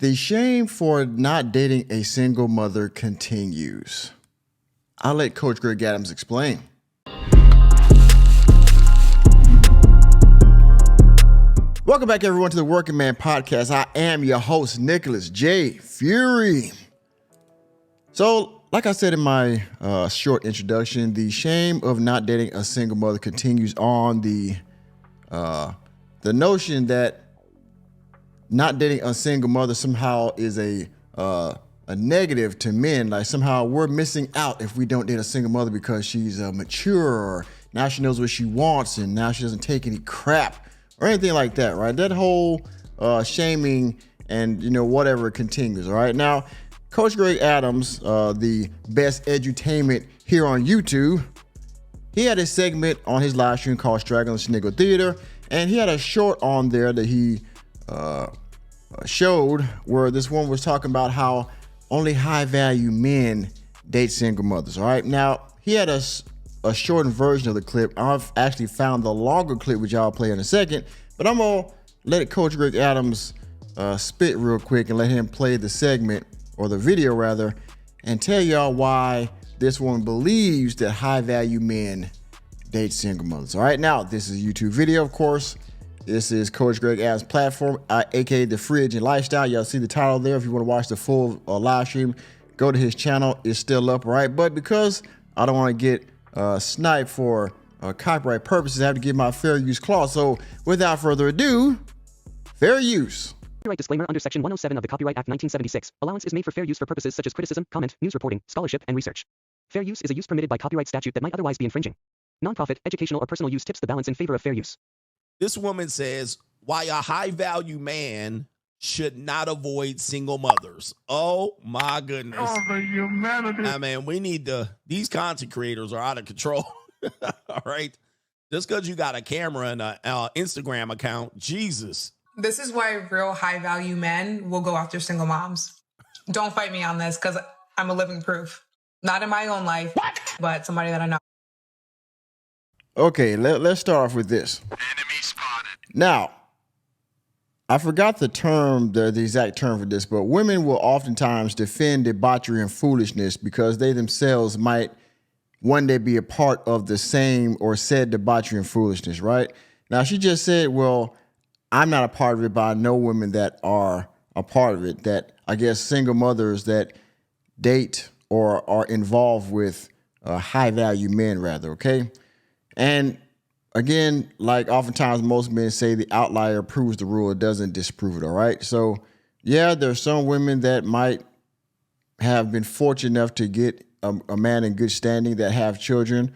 The shame for not dating a single mother continues. I'll let Coach Greg Adams explain. Welcome back, everyone, to the Working Man Podcast. I am your host, Nicholas J. Fury. So, like I said in my short introduction, the shame of not dating a single mother continues on. The notion that not dating a single mother somehow is a negative to men. Like somehow we're missing out if we don't date a single mother because she's mature, or now she knows what she wants and now she doesn't take any crap or anything like that, right? That whole shaming and whatever continues. All right, now Coach Greg Adams, the best edutainment here on YouTube, he had a segment on his live stream called Straggling Sniggle Theater, and he had a short on there that he showed where this one was talking about how only high value men date single mothers. All right, now he had a shortened version of the clip. I've actually found the longer clip, which I'll play in a second, but I'm gonna let Coach Greg Adams spit real quick and let him play the segment, or the video rather, and tell y'all why this one believes that high value men date single mothers. All right, now this is a YouTube video, of course. This is Coach Greg Adams' platform, aka The Free Agent Lifestyle. Y'all see the title there. If you want to watch the full live stream, go to his channel. It's still up, right? But because I don't want to get sniped for copyright purposes, I have to give my fair use clause. So without further ado, fair use. Copyright disclaimer under Section 107 of the Copyright Act 1976. Allowance is made for fair use for purposes such as criticism, comment, news reporting, scholarship, and research. Fair use is a use permitted by copyright statute that might otherwise be infringing. Nonprofit, educational, or personal use tips the balance in favor of fair use. This woman says why a high-value man should not avoid single mothers. Oh, my goodness. Oh, the humanity. I mean, we need these content creators are out of control. All right? Just because you got a camera and an Instagram account, Jesus. This is why real high-value men will go after single moms. Don't fight me on this, because I'm a living proof. Not in my own life, but somebody that I know. Okay, let's start off with this. Enemy spotted. Now, I forgot the term, the exact term for this, but women will oftentimes defend debauchery and foolishness because they themselves might one day be a part of the same or said debauchery and foolishness, right? Now, she just said, well, I'm not a part of it, but I know women that are a part of it, that I guess single mothers that date or are involved with high value men rather, okay? And again, like oftentimes most men say, the outlier proves the rule, it doesn't disprove it, all right? So yeah, there's some women that might have been fortunate enough to get a man in good standing that have children,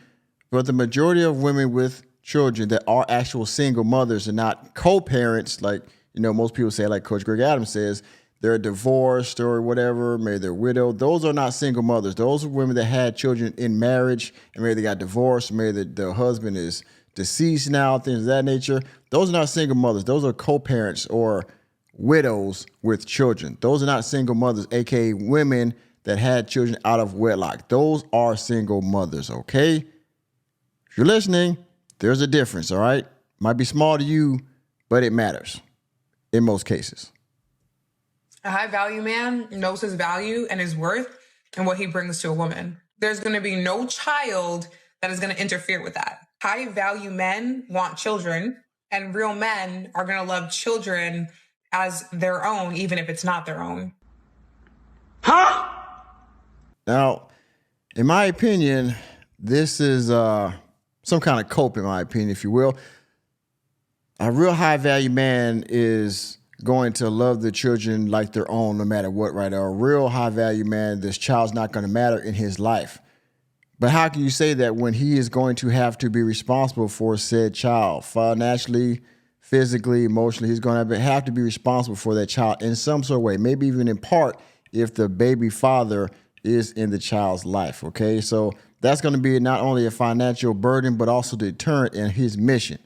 but the majority of women with children that are actual single mothers and not co-parents, like, most people say, like Coach Greg Adams says, they're divorced or whatever, maybe they're widowed. Those are not single mothers. Those are women that had children in marriage, and maybe they got divorced, maybe the husband is deceased now, things of that nature. Those are not single mothers. Those are co-parents or widows with children. Those are not single mothers, aka women that had children out of wedlock. Those are single mothers, okay? If you're listening, there's a difference, all right? Might be small to you, but it matters in most cases. A high-value man knows his value and his worth and what he brings to a woman. There's going to be no child that is going to interfere with that. High-value men want children, and real men are going to love children as their own, even if it's not their own. Huh? Now, in my opinion, this is some kind of cope, in my opinion, if you will. A real high-value man is going to love the children like their own no matter what, right? A real high-value man, this child's not going to matter in his life. But how can you say that when he is going to have to be responsible for said child? Financially, physically, emotionally, he's going to have to be responsible for that child in some sort of way, maybe even in part if the baby father is in the child's life, okay? So that's going to be not only a financial burden, but also a deterrent in his mission.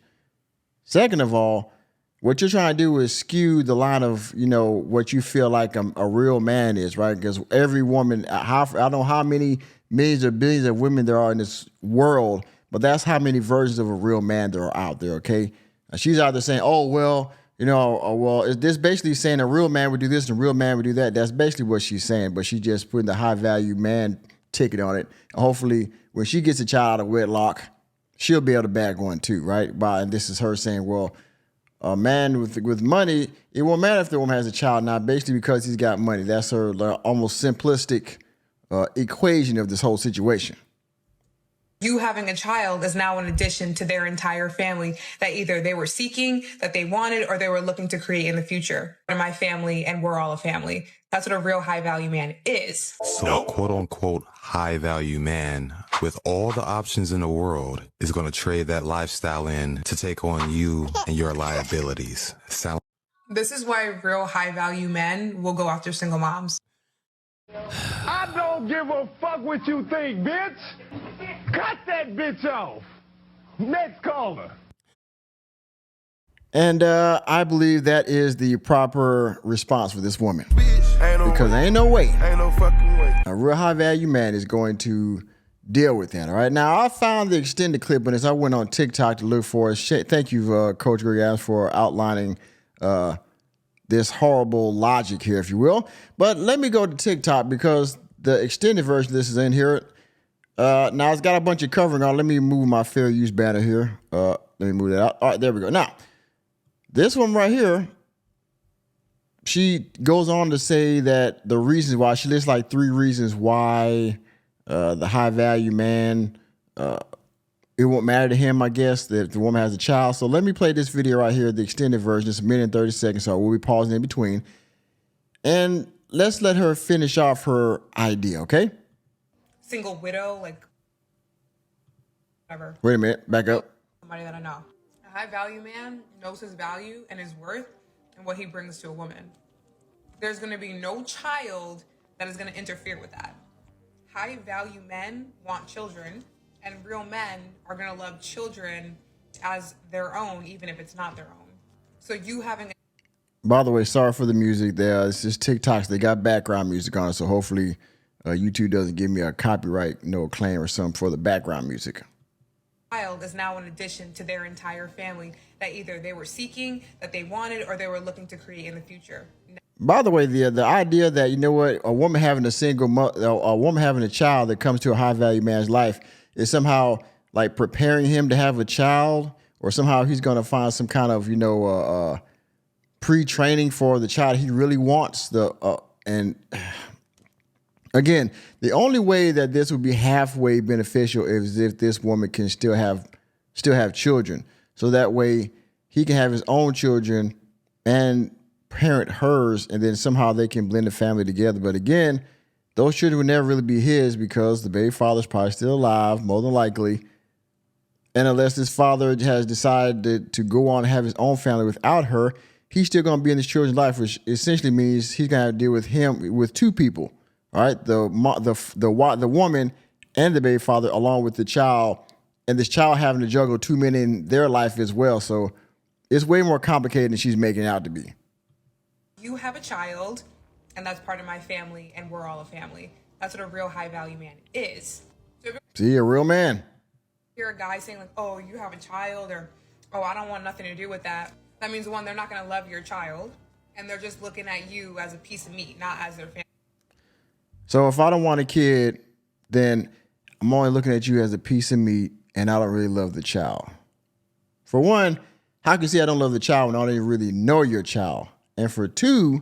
Second of all, what you're trying to do is skew the line of, what you feel like a real man is, right? Because every woman, I don't know how many millions or billions of women there are in this world, but that's how many versions of a real man there are out there, okay? She's either saying, oh, well, well, is this basically saying a real man would do this and a real man would do that? That's basically what she's saying, but she just putting the high value man ticket on it. And hopefully, when she gets a child out of wedlock, she'll be able to bag one too, right? And this is her saying, well, a man with money, it won't matter if the woman has a child now, basically because he's got money. That's her almost simplistic equation of this whole situation. You having a child is now an addition to their entire family that either they were seeking, that they wanted, or they were looking to create in the future. They're my family and we're all a family. That's what a real high value man is. So a quote unquote high value man with all the options in the world is going to trade that lifestyle in to take on you and your liabilities. This is why real high value men will go after single moms. I don't give a fuck what you think, bitch. Cut that bitch off. Next caller. And I believe that is the proper response for this woman. Because there ain't no way. Ain't no fucking way. A real high value man is going to deal with that. All right. Now, I found the extended clip on this. I went on TikTok to look for it. Thank you, Coach Greg Adams, for outlining this horrible logic here, if you will. But let me go to TikTok because the extended version of this is in here. Now, it's got a bunch of covering on. Let me move my fair use banner here. Let me move that out. All right, there we go. Now, this one right here, she goes on to say that the reasons why, she lists like 3 reasons why the high value man, it won't matter to him, I guess, that if the woman has a child. So let me play this video right here, the extended version. It's 1 minute and 30 seconds, so we'll be pausing in between. And let's let her finish off her idea, okay? Single widow, like, whatever. Wait a minute, back up. Somebody that I know. A high value man knows his value and his worth and what he brings to a woman. There's going to be no child that is going to interfere with that. High value men want children, and real men are going to love children as their own, even if it's not their own. So you having... By the way, sorry for the music there. It's just TikToks. They got background music on it, so hopefully YouTube doesn't give me a copyright claim or something for the background music. Child is now an addition to their entire family that either they were seeking, that they wanted, or they were looking to create in the future. By the way, the idea that, you know what, a woman having a woman having a child that comes to a high value man's life is somehow like preparing him to have a child, or somehow he's going to find some kind of, pre-training for the child he really wants. And again, the only way that this would be halfway beneficial is if this woman can still have children. So that way he can have his own children and parent hers, and then somehow they can blend the family together. But again, those children would never really be his because the baby father's probably still alive, more than likely. And unless this father has decided to go on and have his own family without her, he's still going to be in this children's life, which essentially means he's going to have to deal with 2 people. All right, the woman and the baby father, along with the child, and this child having to juggle 2 men in their life as well. So it's way more complicated than she's making it out to be. You have a child, and that's part of my family, and we're all a family. That's what a real high value man is. So See, a real man. if you're a guy saying like, oh, you have a child, or, oh, I don't want nothing to do with that, that means, one, they're not going to love your child, and they're just looking at you as a piece of meat, not as their family. So if I don't want a kid, then I'm only looking at you as a piece of meat, and I don't really love the child. For one, how can you say I don't love the child when I don't even really know your child? And for 2,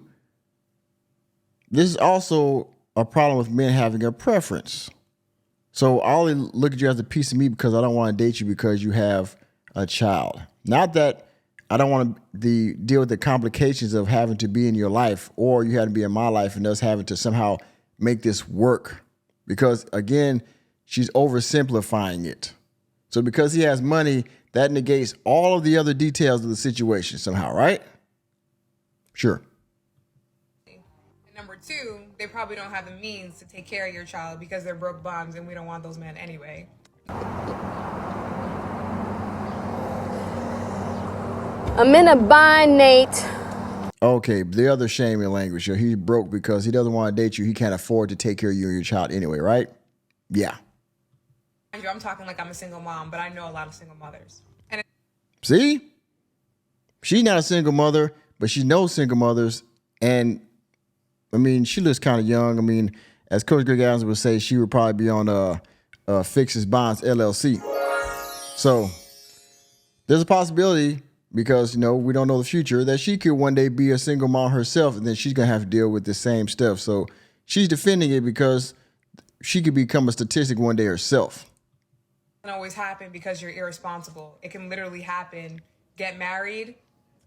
this is also a problem with men having a preference. So I only look at you as a piece of meat because I don't want to date you because you have a child. Not that I don't want to deal with the complications of having to be in your life, or you had to be in my life and us having to somehow make this work. Because again, she's oversimplifying it. So because he has money, that negates all of the other details of the situation somehow, right? Sure. And number 2, they probably don't have the means to take care of your child because they're broke bums, and we don't want those men anyway. I'm in a bind, Nate. Okay, the other shame in language. So he's broke because he doesn't want to date you. He can't afford to take care of you and your child anyway, right? Yeah. I'm talking like I'm a single mom, but I know a lot of single mothers. And See? She's not a single mother, but she knows single mothers. And I mean, she looks kind of young. I mean, as Coach Greg Adams would say, she would probably be on Fixes Bonds LLC. So there's a possibility, because, you know, we don't know the future, that she could one day be a single mom herself, and then she's going to have to deal with the same stuff. So she's defending it because she could become a statistic one day herself. It doesn't always happen because you're irresponsible. It can literally happen. Get married,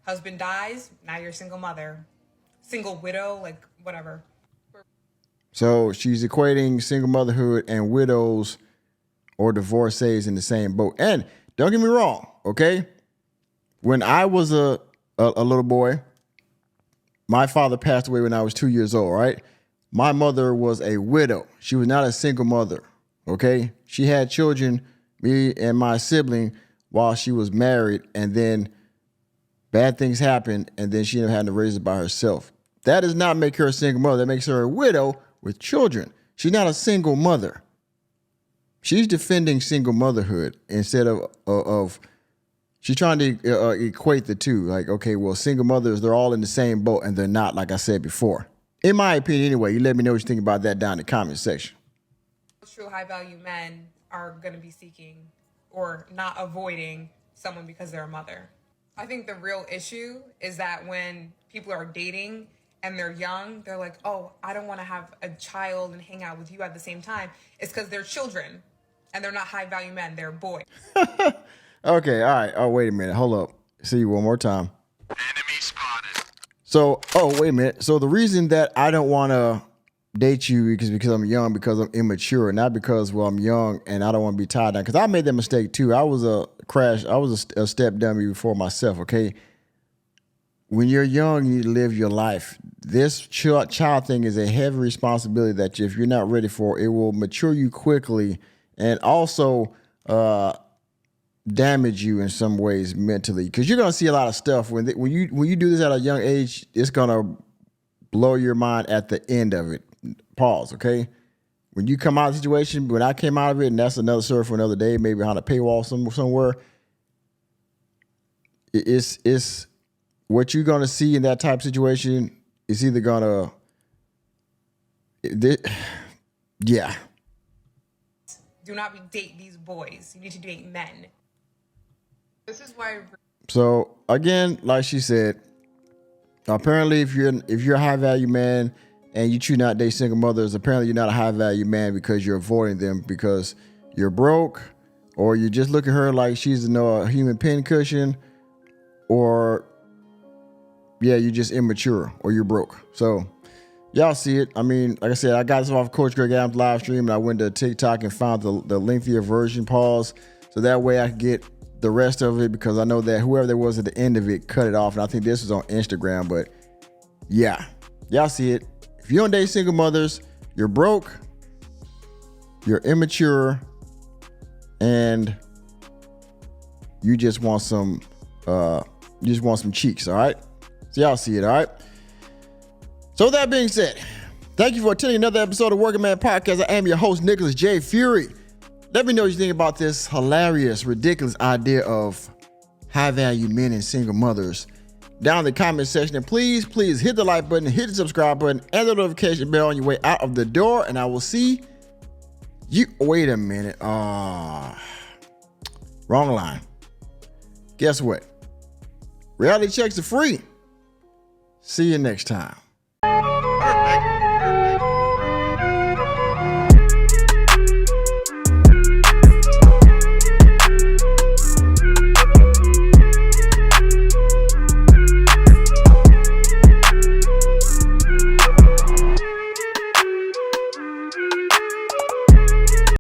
husband dies, now you're a single mother. Single widow, like whatever. So she's equating single motherhood and widows or divorcees in the same boat. And don't get me wrong, okay? When I was a little boy, my father passed away when I was 2 years old, right? My mother was a widow. She was not a single mother, okay? She had children, me and my sibling, while she was married, and then bad things happened, and then she ended up having to raise it by herself. That does not make her a single mother. That makes her a widow with children. She's not a single mother. She's defending single motherhood instead of she's trying to equate the two. Like, okay, well, single mothers, they're all in the same boat, and they're not, like I said before. In my opinion, anyway. You let me know what you think about that down in the comment section. True high-value men are going to be seeking or not avoiding someone because they're a mother. I think the real issue is that when people are dating and they're young, they're like, oh, I don't want to have a child and hang out with you at the same time. It's because they're children and they're not high-value men. They're boys. Okay, all right. Oh, wait a minute. Hold up. See you one more time. Enemy spotted. So, oh, wait a minute. So the reason that I don't want to date you is because I'm young, because I'm immature, not because, well, I'm young and I don't want to be tied down. Because I made that mistake too. I was a step dummy before myself, okay? When you're young, you live your life. This child thing is a heavy responsibility that if you're not ready for, it will mature you quickly and also damage you in some ways mentally. Because you're gonna see a lot of stuff when you do this at a young age. It's gonna blow your mind at the end of it. Pause. Okay. When you come out of the situation, when I came out of it, and that's another story for another day, maybe behind a paywall somewhere. It's what you're gonna see in that type of situation is either gonna, yeah. Do not date these boys. You need to date men. This is why. So again, like she said, apparently if you're a high value man and you choose not to date single mothers, apparently you're not a high value man because you're avoiding them because you're broke, or you just look at her like she's a human pincushion, or yeah, you're just immature or you're broke. So y'all see it. I mean, like I said, I got this off Coach Greg Adams live stream, and I went to TikTok and found the lengthier version, pause, so that way I could get the rest of it, because I know that whoever there was at the end of it cut it off, and I think this was on Instagram. But yeah, y'all see it. If you don't date single mothers, you're broke, you're immature, and you just want some cheeks. All right, so y'all see it. All right. So with that being said, thank you for attending another episode of Working Man Podcast. I am your host, Nicholas J. Fury. Let me know what you think about this hilarious, ridiculous idea of high-value men and single mothers down in the comment section. And please hit the like button, hit the subscribe button, and the notification bell on your way out of the door. And I will see you. Wait a minute. Wrong line. Guess what? Reality checks are free. See you next time.